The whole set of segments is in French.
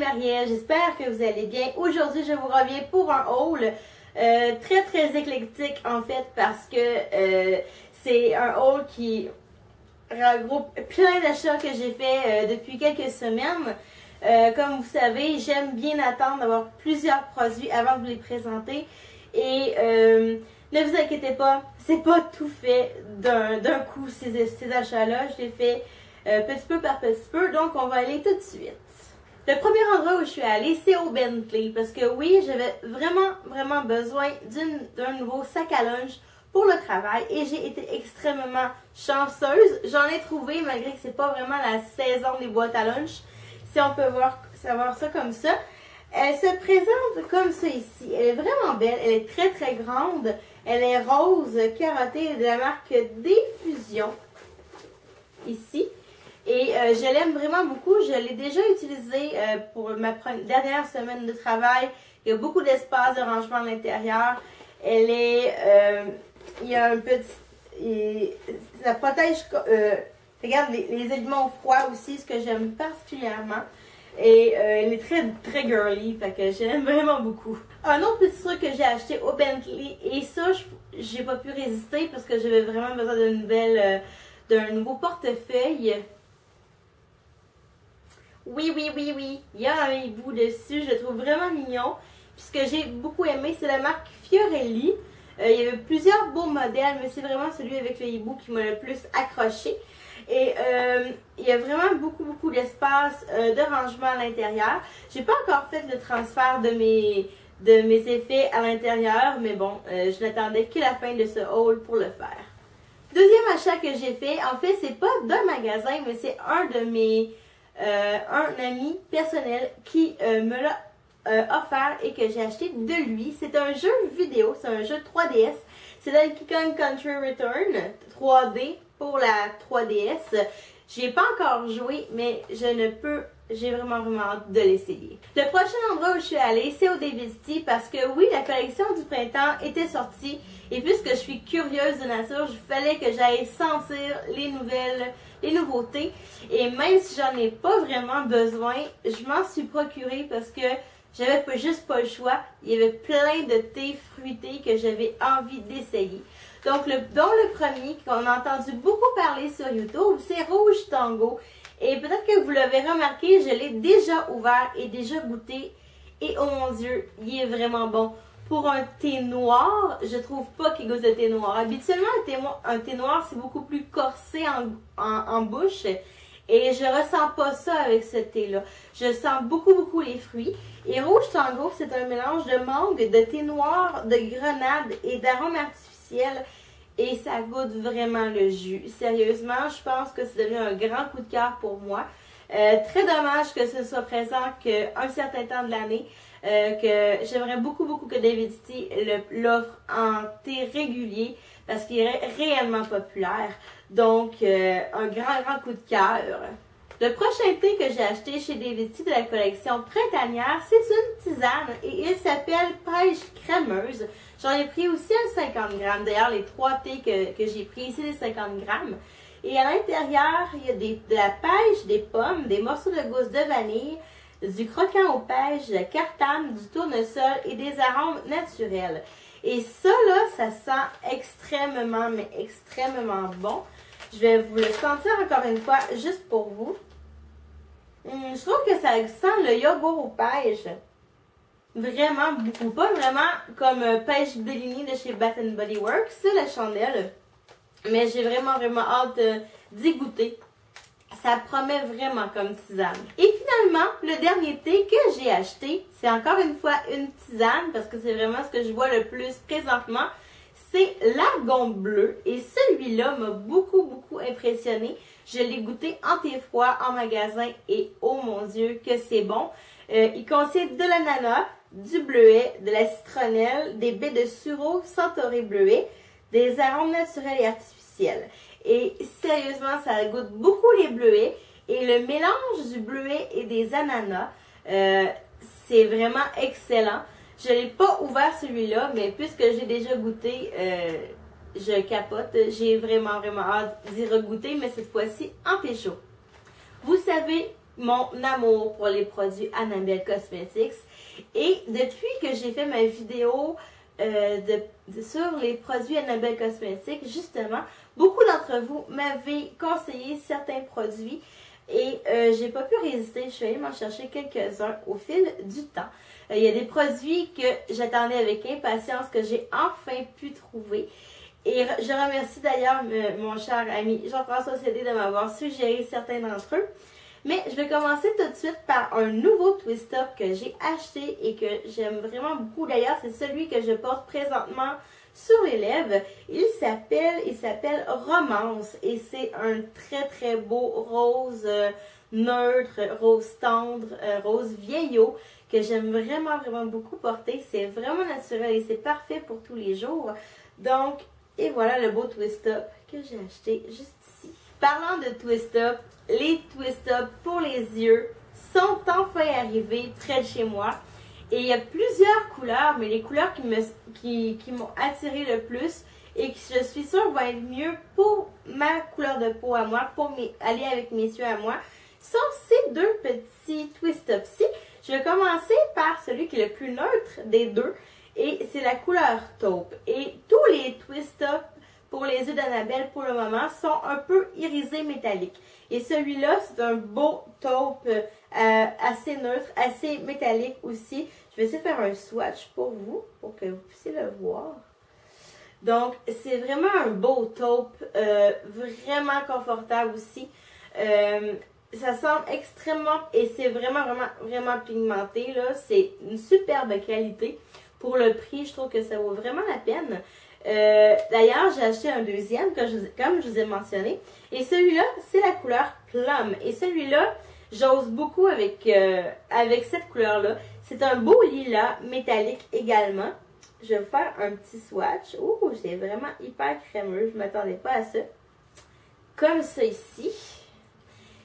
Marielle, j'espère que vous allez bien. Aujourd'hui, je vous reviens pour un haul très éclectique en fait parce que c'est un haul qui regroupe plein d'achats que j'ai fait depuis quelques semaines. Comme vous savez, j'aime bien attendre d'avoir plusieurs produits avant de vous les présenter et ne vous inquiétez pas, c'est pas tout fait d'un coup ces achats-là. Je les fais petit peu par petit peu, donc on va aller tout de suite. Le premier endroit où je suis allée, c'est au Bentley, parce que oui, j'avais vraiment besoin d'un nouveau sac à lunch pour le travail et j'ai été extrêmement chanceuse. J'en ai trouvé, malgré que c'est pas vraiment la saison des boîtes à lunch. Si on peut savoir ça comme ça. Elle se présente comme ça ici. Elle est vraiment belle, elle est très grande. Elle est rose carottée de la marque Diffusion, ici. Et je l'aime vraiment beaucoup. Je l'ai déjà utilisée pour ma dernière semaine de travail. Il y a beaucoup d'espace de rangement à l'intérieur. Elle est... il y a un petit... ça protège... regarde, les éléments froids aussi, ce que j'aime particulièrement. Et elle est très girly, fait que j'aime vraiment beaucoup. Un autre petit truc que j'ai acheté au Bentley, et ça, j'ai pas pu résister parce que j'avais vraiment besoin d'un nouveau portefeuille. Oui, il y a un hibou dessus, je le trouve vraiment mignon. Puis ce que j'ai beaucoup aimé, c'est la marque Fiorelli. Il y avait plusieurs beaux modèles, mais c'est vraiment celui avec le hibou qui m'a le plus accroché. Et il y a vraiment beaucoup d'espace de rangement à l'intérieur. J'ai pas encore fait le transfert de mes effets à l'intérieur, mais bon, je n'attendais que la fin de ce haul pour le faire. Deuxième achat que j'ai fait, en fait, c'est pas d'un magasin, mais c'est un ami personnel qui me l'a offert et que j'ai acheté de lui. C'est un jeu vidéo, c'est un jeu 3DS. C'est Donkey Kong Country Return 3D pour la 3DS. J'y ai pas encore joué, mais j'ai vraiment hâte de l'essayer. Le prochain endroit où je suis allée, c'est au David City parce que oui, la collection du printemps était sortie et puisque je suis curieuse de nature, il fallait que j'aille sentir les nouveautés. Et même si j'en ai pas vraiment besoin, je m'en suis procurée parce que j'avais juste pas le choix. Il y avait plein de thés fruités que j'avais envie d'essayer. Donc, dont le premier qu'on a entendu beaucoup parler sur YouTube, c'est Rouge Tango. Et peut-être que vous l'avez remarqué, je l'ai déjà ouvert et déjà goûté. Et oh mon Dieu, il est vraiment bon. Pour un thé noir, je trouve pas qu'il goûte le thé noir. Habituellement, un thé noir, c'est beaucoup plus corsé en bouche. Et je ressens pas ça avec ce thé-là. Je sens beaucoup les fruits. Et Rouge Tango, c'est un mélange de mangue, de thé noir, de grenade et d'arômes artificiels. Et ça goûte vraiment le jus. Sérieusement, je pense que c'est devenu un grand coup de cœur pour moi. Très dommage que ce soit présent qu'un certain temps de l'année. Que j'aimerais beaucoup que David City l'offre en thé régulier parce qu'il est réellement populaire. Donc, un grand coup de cœur. Le prochain thé que j'ai acheté chez David City de la collection printanière, c'est une tisane et il s'appelle Pêche crémeuse. J'en ai pris aussi un 50 grammes. D'ailleurs, les 3 thés que j'ai pris ici, les 50 grammes. Et à l'intérieur, il y a de la pêche, des pommes, des morceaux de gousse de vanille, du croquant aux pêches, de la cartane, du tournesol et des arômes naturels. Et ça, là, ça sent extrêmement bon. Je vais vous le sentir encore une fois, juste pour vous. Je trouve que ça sent le yogourt aux pêches. Vraiment beaucoup. Pas vraiment comme Pêche Bellini de chez Bath & Body Works, c'est la chandelle. Mais j'ai vraiment hâte d'y goûter. Ça promet vraiment comme tisane. Et finalement, le dernier thé que j'ai acheté, c'est encore une fois une tisane, parce que c'est vraiment ce que je vois le plus présentement. C'est l'Argon bleu. Et celui-là m'a beaucoup impressionné. Je l'ai goûté en thé froid, en magasin, et oh mon Dieu, que c'est bon. Il contient de l'ananas, du bleuet, de la citronnelle, des baies de sureau centauré bleuet, des arômes naturels et artificiels. Et sérieusement, ça goûte beaucoup les bleuets. Et le mélange du bleuet et des ananas, c'est vraiment excellent. Je ne l'ai pas ouvert celui-là, mais puisque j'ai déjà goûté, je capote. J'ai vraiment hâte d'y regoûter, mais cette fois-ci en thé chaud. Vous savez mon amour pour les produits Annabelle Cosmetics. Et depuis que j'ai fait ma vidéo sur les produits Annabelle Cosmetics, justement, beaucoup d'entre vous m'avaient conseillé certains produits et j'ai pas pu résister. Je suis allée m'en chercher quelques-uns au fil du temps. Il y a des produits que j'attendais avec impatience, que j'ai enfin pu trouver. Et je remercie d'ailleurs mon cher ami Jean-François Cédé de m'avoir suggéré certains d'entre eux. Mais je vais commencer tout de suite par un nouveau twist-up que j'ai acheté et que j'aime vraiment beaucoup. D'ailleurs, c'est celui que je porte présentement sur les lèvres. Il s'appelle Romance et c'est un très très beau rose neutre, rose tendre, rose vieillot que j'aime vraiment beaucoup porter. C'est vraiment naturel et c'est parfait pour tous les jours. Donc, et voilà le beau twist-up que j'ai acheté juste ici. Parlant de twist-up, les twist-up pour les yeux sont enfin arrivés près de chez moi. Et il y a plusieurs couleurs, mais les couleurs qui m'ont attiré le plus et que je suis sûre vont être mieux pour ma couleur de peau à moi, pour aller avec mes yeux à moi, sont ces deux petits twist-up-ci. Je vais commencer par celui qui est le plus neutre des deux et c'est la couleur taupe. Et tous les twist-up pour les yeux d'Annabelle pour le moment sont un peu irisés métalliques. Et celui-là, c'est un beau taupe assez neutre, assez métallique aussi. Je vais essayer de faire un swatch pour vous, pour que vous puissiez le voir. Donc, c'est vraiment un beau taupe, vraiment confortable aussi. Ça semble extrêmement, et c'est vraiment pigmenté, là. C'est une superbe qualité. Pour le prix, je trouve que ça vaut vraiment la peine. D'ailleurs, j'ai acheté un deuxième, comme je vous ai mentionné. Et celui-là, c'est la couleur Plum. Et celui-là, j'ose beaucoup avec cette couleur-là. C'est un beau lilas métallique également. Je vais vous faire un petit swatch. Ouh, c'est vraiment hyper crémeux. Je ne m'attendais pas à ça. Comme ça ici.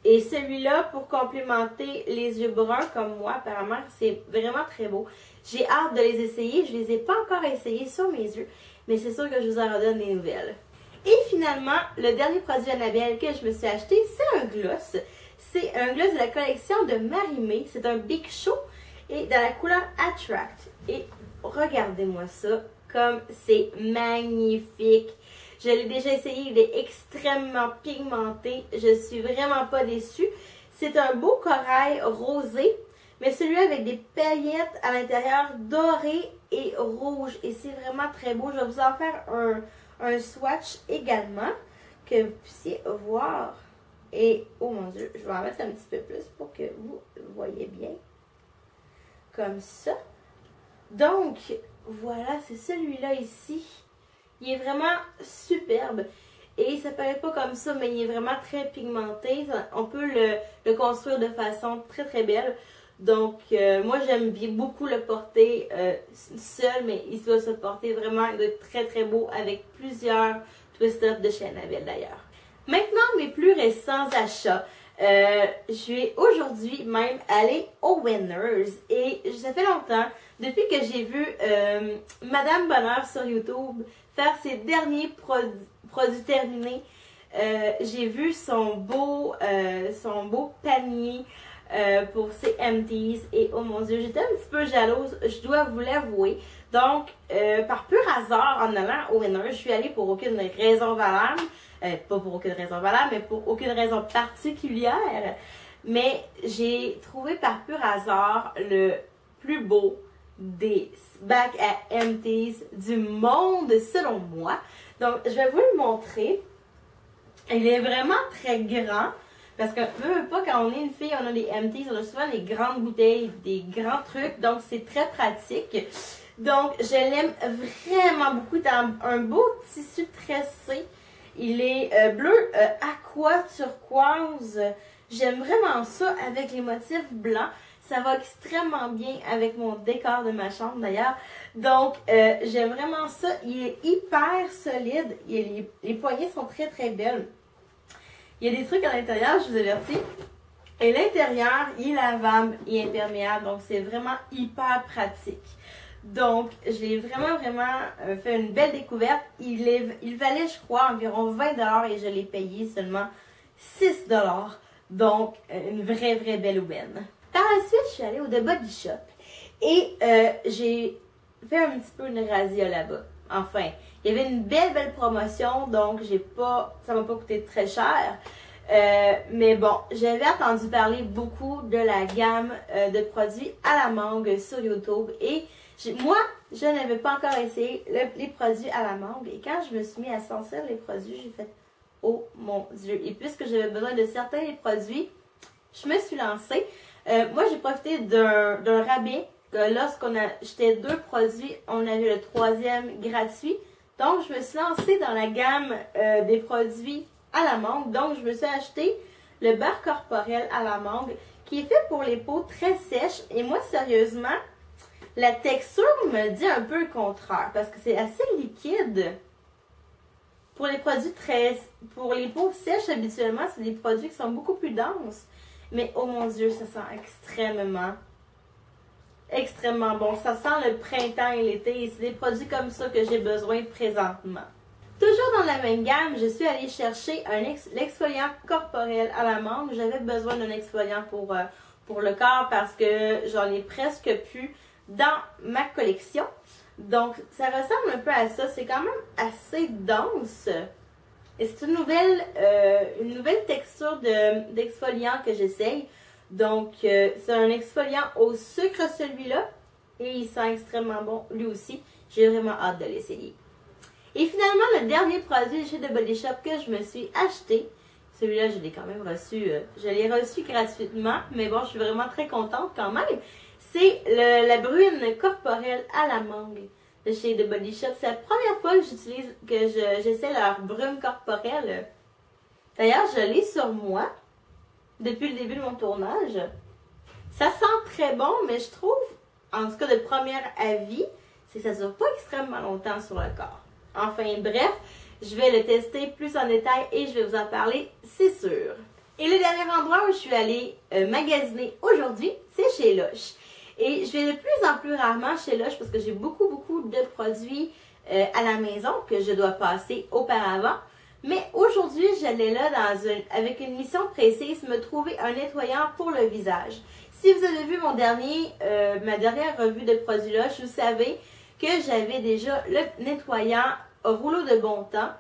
Et celui-là, pour complémenter les yeux bruns comme moi, apparemment, c'est vraiment très beau. J'ai hâte de les essayer. Je ne les ai pas encore essayés sur mes yeux. Mais c'est sûr que je vous en redonne des nouvelles. Et finalement, le dernier produit Annabelle que je me suis acheté, c'est un gloss. C'est un gloss de la collection de Marie-Mé. C'est un Big Show et dans la couleur Attract. Et regardez-moi ça, comme c'est magnifique. Je l'ai déjà essayé, il est extrêmement pigmenté. Je suis vraiment pas déçue. C'est un beau corail rosé, mais celui avec des paillettes à l'intérieur dorées et rouges. Et c'est vraiment très beau. Je vais vous en faire un swatch également, que vous puissiez voir. Et, oh mon Dieu, je vais en mettre un petit peu plus pour que vous voyez bien. Comme ça. Donc, voilà, c'est celui-là ici. Il est vraiment superbe. Et ça paraît pas comme ça, mais il est vraiment très pigmenté. On peut le construire de façon très belle. Donc, moi, j'aime beaucoup le porter seul, mais il doit se porter vraiment de très beau avec plusieurs twist-up de chez Annabelle d'ailleurs. Maintenant, mes plus récents achats. Je vais aujourd'hui même aller au Winners. Et ça fait longtemps, depuis que j'ai vu Madame Bonheur sur YouTube faire ses derniers produits terminés, j'ai vu son beau panier pour ses empties et oh mon Dieu, j'étais un petit peu jalouse, je dois vous l'avouer. Donc, par pur hasard, en allant au Winners, je suis allée pour aucune raison valable. Pas pour aucune raison valable, mais pour aucune raison particulière. Mais j'ai trouvé par pur hasard le plus beau des bacs à empties du monde, selon moi. Donc, je vais vous le montrer. Il est vraiment très grand. Parce que, peu pas, quand on est une fille, on a des empties, on a souvent des grandes bouteilles, des grands trucs. Donc, c'est très pratique. Donc, je l'aime vraiment beaucoup. Dans un beau tissu tressé. Il est bleu aqua turquoise. J'aime vraiment ça avec les motifs blancs. Ça va extrêmement bien avec mon décor de ma chambre d'ailleurs. Donc, j'aime vraiment ça. Il est hyper solide. Les poignées sont très belles. Il y a des trucs à l'intérieur, je vous avertis. Et l'intérieur, il est lavable et imperméable. Donc, c'est vraiment hyper pratique. Donc, j'ai vraiment fait une belle découverte. Il valait, je crois, environ 20$ et je l'ai payé seulement 6$. Donc, une vraie belle aubaine. Par la suite, je suis allée au The Body Shop et j'ai fait un petit peu une razzia là-bas. Enfin, il y avait une belle promotion, donc ça m'a pas coûté très cher. Mais bon, j'avais entendu parler beaucoup de la gamme de produits à la mangue sur YouTube et moi, je n'avais pas encore essayé les produits à la mangue et quand je me suis mis à sentir les produits, j'ai fait « Oh mon Dieu! » Et puisque j'avais besoin de certains produits, je me suis lancée. Moi, j'ai profité d'un rabais. Lorsqu'on a acheté 2 produits, on avait le 3e gratuit. Donc, je me suis lancée dans la gamme des produits à la mangue. Donc, je me suis acheté le beurre corporel à la mangue qui est fait pour les peaux très sèches. Et moi, sérieusement, la texture me dit un peu le contraire parce que c'est assez liquide. Pour les produits pour les peaux sèches, habituellement, c'est des produits qui sont beaucoup plus denses. Mais oh mon Dieu, ça sent extrêmement bon. Ça sent le printemps et l'été et c'est des produits comme ça que j'ai besoin présentement. Toujours dans la même gamme, je suis allée chercher l'exfoliant corporel à la mangue. J'avais besoin d'un exfoliant pour le corps parce que j'en ai presque plus dans ma collection. Donc, ça ressemble un peu à ça. C'est quand même assez dense. Et c'est une nouvelle texture d'exfoliant que j'essaye. Donc, c'est un exfoliant au sucre celui-là. Et il sent extrêmement bon lui aussi. J'ai vraiment hâte de l'essayer. Et finalement, le dernier produit chez The Body Shop que je me suis acheté. Celui-là, je l'ai quand même reçu. Je l'ai reçu gratuitement. Mais bon, je suis vraiment très contente quand même. C'est la bruine corporelle à la mangue de chez The Body Shop. C'est la première fois que j'essaie leur brume corporelle. D'ailleurs, je l'ai sur moi depuis le début de mon tournage. Ça sent très bon, mais je trouve, en tout cas de premier avis, c'est que ça ne dure pas extrêmement longtemps sur le corps. Enfin, bref, je vais le tester plus en détail et je vais vous en parler, c'est sûr. Et le dernier endroit où je suis allée magasiner aujourd'hui, c'est chez Lush. Et je vais de plus en plus rarement chez Lush parce que j'ai beaucoup de produits à la maison que je dois passer auparavant. Mais aujourd'hui, j'allais là avec une mission précise, me trouver un nettoyant pour le visage. Si vous avez vu ma dernière revue de produits Lush, vous savez que j'avais déjà le nettoyant au rouleau de bon temps,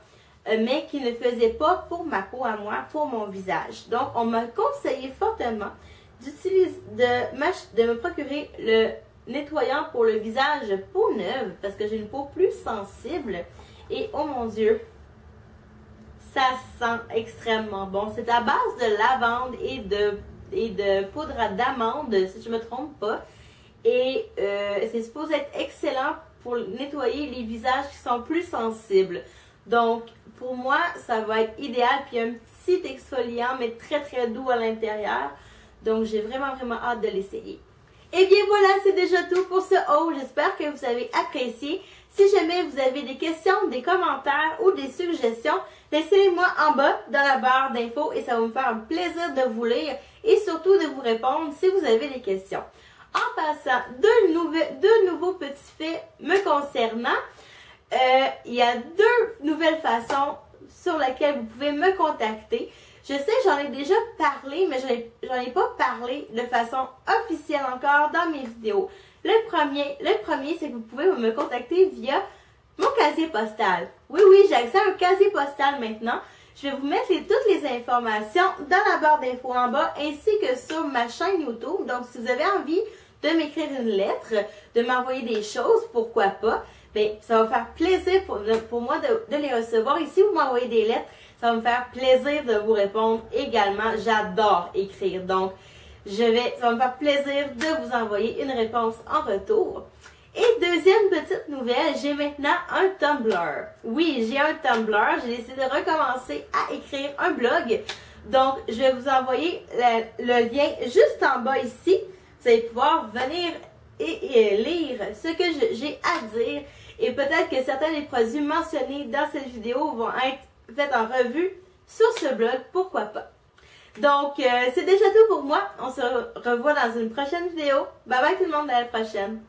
mais qui ne faisait pas pour ma peau à moi, pour mon visage. Donc, on m'a conseillé fortement de me procurer le nettoyant pour le visage peau neuve parce que j'ai une peau plus sensible et oh mon Dieu, ça sent extrêmement bon. C'est à base de lavande et de poudre d'amande si je ne me trompe pas et c'est supposé être excellent pour nettoyer les visages qui sont plus sensibles. Donc pour moi ça va être idéal, puis un petit exfoliant mais très doux à l'intérieur. Donc, j'ai vraiment hâte de l'essayer. Et bien voilà, c'est déjà tout pour ce haul. J'espère que vous avez apprécié. Si jamais vous avez des questions, des commentaires ou des suggestions, laissez-les-moi en bas dans la barre d'infos et ça va me faire un plaisir de vous lire et surtout de vous répondre si vous avez des questions. En passant, deux nouveaux petits faits me concernant. Il y a 2 nouvelles façons sur lesquelles vous pouvez me contacter. Je sais, j'en ai déjà parlé, mais j'en ai pas parlé de façon officielle encore dans mes vidéos. Le premier, c'est que vous pouvez me contacter via mon casier postal. Oui, j'ai accès à un casier postal maintenant. Je vais vous mettre toutes les informations dans la barre d'infos en bas, ainsi que sur ma chaîne YouTube. Donc, si vous avez envie de m'écrire une lettre, de m'envoyer des choses, pourquoi pas, bien, ça va faire plaisir pour moi de les recevoir. Et si vous m'envoyez des lettres, ça va me faire plaisir de vous répondre également. J'adore écrire. Donc, ça va me faire plaisir de vous envoyer une réponse en retour. Et deuxième petite nouvelle, j'ai maintenant un Tumblr. Oui, j'ai un Tumblr. J'ai décidé de recommencer à écrire un blog. Donc, je vais vous envoyer le lien juste en bas ici. Vous allez pouvoir venir et lire ce que j'ai à dire. Et peut-être que certains des produits mentionnés dans cette vidéo vont être faits en revue sur ce blog, pourquoi pas. Donc, c'est déjà tout pour moi. On se revoit dans une prochaine vidéo. Bye bye tout le monde, à la prochaine.